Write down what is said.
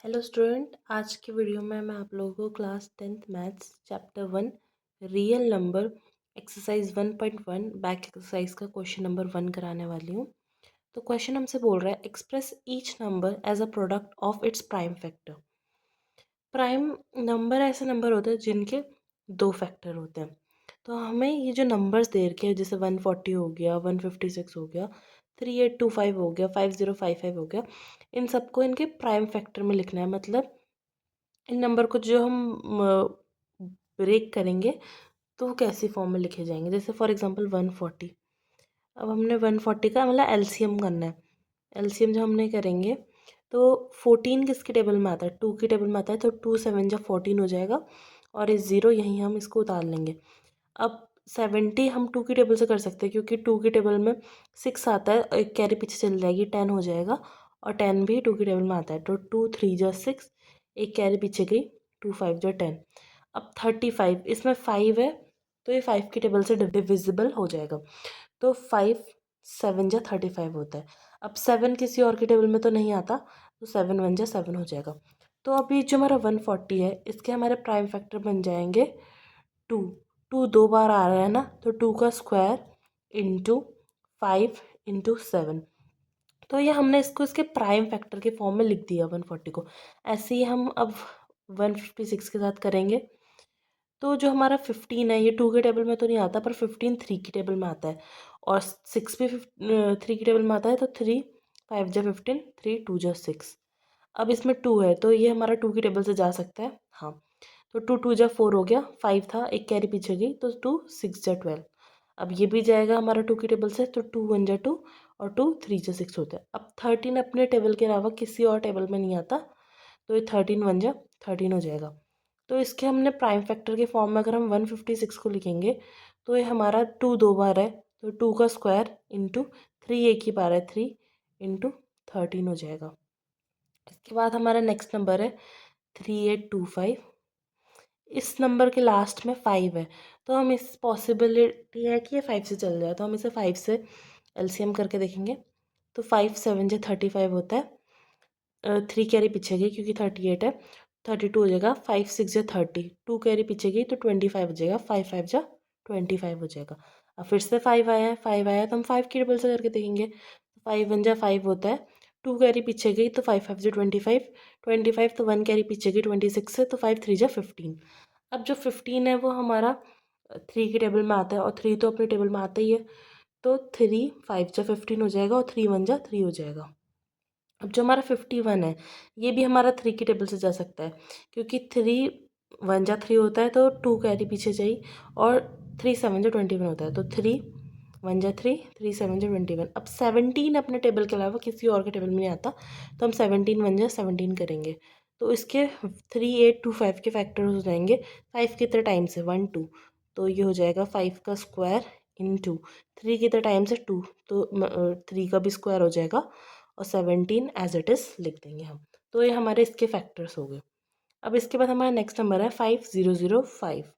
Hello student, आज की video में मैं आप लोगों को class 10th maths chapter 1 real number exercise 1.1 back exercise का क्वेश्चन नंबर 1 कराने वाली हूँ। तो क्वेश्चन हमसे बोल रहा है express each number as a product of its prime factor. Prime number ऐसे नंबर होते हैं जिनके दो फैक्टर होते हैं। तो हमें ये जो नंबर्स दे रखे हैं जैसे 140 हो गया, 156 हो गया, 3825 हो गया, 5055 हो गया, इन सबको इनके प्राइम फैक्टर में लिखना है। मतलब इन नंबर को जो हम ब्रेक करेंगे तो वो कैसी फॉर्म में लिखे जाएंगे। जैसे फॉर एग्जांपल 140। अब हमने 140 का मतलब एलसीएम करना है। एलसीएम जब हमने करेंगे तो 14 किसके टेबल में आता है, 2 की टेबल में आता है। तो 2 7 जब 14 हो जाएगा और इस ज़ीरो यहीं हम इसको उतार लेंगे। अब 70 हम 2 की टेबल से कर सकते हैं क्योंकि 2 की टेबल में 6 आता है, एक कैरी पीछे चल जाएगी, 10 हो जाएगा। और 10 भी 2 की टेबल में आता है। तो 2 3 जा 6, एक कैरी पीछे गई, 2 5 जा 10। अब 35 इसमें 5 है तो ये 5 की टेबल से डिविजिबल हो जाएगा। तो 5 7 जा 35 होता है। अब 7 किसी और की टेबल में तो नहीं आता, तो 7 1 जा 7 हो जाएगा। तो अभी जो हमारा 140 है इसके हमारे प्राइम फैक्टर बन जाएंगे 2। 2 दो बार आ रहा है ना, तो 2 का स्क्वायर इंटू 5 इंटू 7। तो ये हमने इसको इसके प्राइम फैक्टर के फॉर्म में लिख दिया 140 को। ऐसे ही हम अब 156 के साथ करेंगे। तो जो हमारा 15 है ये 2 के टेबल में तो नहीं आता, पर 15 3 की टेबल में आता है। और 6 भी 3 की टेबल में आता है। तो 3 5 जा 15, 3 2 जा 6। अब इसमें 2 है तो ये हमारा 2 की टेबल से जा सकता है। हाँ, तो 2 2 जा 4 हो गया, 5 था एक कैरी पीछे गई, तो 2 6 जा 12। अब ये भी जाएगा हमारा 2 की टेबल से। तो 2 1 जा 2 और 2 3 जा 6 होता है। अब 13 अपने टेबल के अलावा किसी और टेबल में नहीं आता, तो ये 13 1 जा 13 हो जाएगा। तो इसके हमने प्राइम फैक्टर के फॉर्म में अगर हम 156 को लिखेंगे तो ये हमारा 2 दो बार है, तो 2 का स्क्वायर इंटू 3 एक ही बार है, 3 इंटू 13 हो जाएगा। इसके बाद हमारा नेक्स्ट नंबर है 3825। इस नंबर के लास्ट में 5 है, तो हम इस पॉसिबिलिटी है कि ये 5 से चल जाए, तो हम इसे 5 से एलसीएम करके देखेंगे। तो 5 7 जा 35 होता है। 3 कैरी पीछे गई क्योंकि 38 है, 32 हो जाएगा। 5 6 जा 30, 2 कैरी पीछे गई तो 25 हो जाएगा। 5 5 जा 25 हो जाएगा। अब फिर से 5 आया है, 5 आया है तो हम 5 की टेबल से करके देखेंगे। 5 1 जा 5 होता है, 2 कैरी पीछे गई तो 5 5 जा 25, 25 तो 1 कैरी पीछे गई 26 से, तो 5 3 जा 15। अब जो 15 है वो हमारा 3 की टेबल में आता है और 3 तो अपनी टेबल में आता ही है। तो 3 5 जा 15 हो जाएगा और 3 1 जा 3 हो जाएगा। अब जो हमारा 51 है ये भी हमारा 3 की टेबल से जा सकता है क्योंकि 3 1 जा 3 होता है, तो 2 कैरी पीछे जाई और 3 7 जा 21 होता है। तो 3 1 जा 3, 3 7 जा 21। अब 17 अपने टेबल के अलावा किसी और के टेबल में नहीं आता, तो हम 17 1 जा 17 करेंगे। तो इसके 3 8 2 5 के फैक्टर्स हो जाएंगे 5 कितने टाइम से 1 2, तो ये हो जाएगा 5 का स्क्वायर इंटू 3 कितने टाइम से 2, तो 3 का भी स्क्वायर हो जाएगा और 17 एज इट इज़ लिख देंगे हम। तो ये हमारे इसके फैक्टर्स हो गए। अब इसके बाद हमारा नेक्स्ट नंबर है 5005।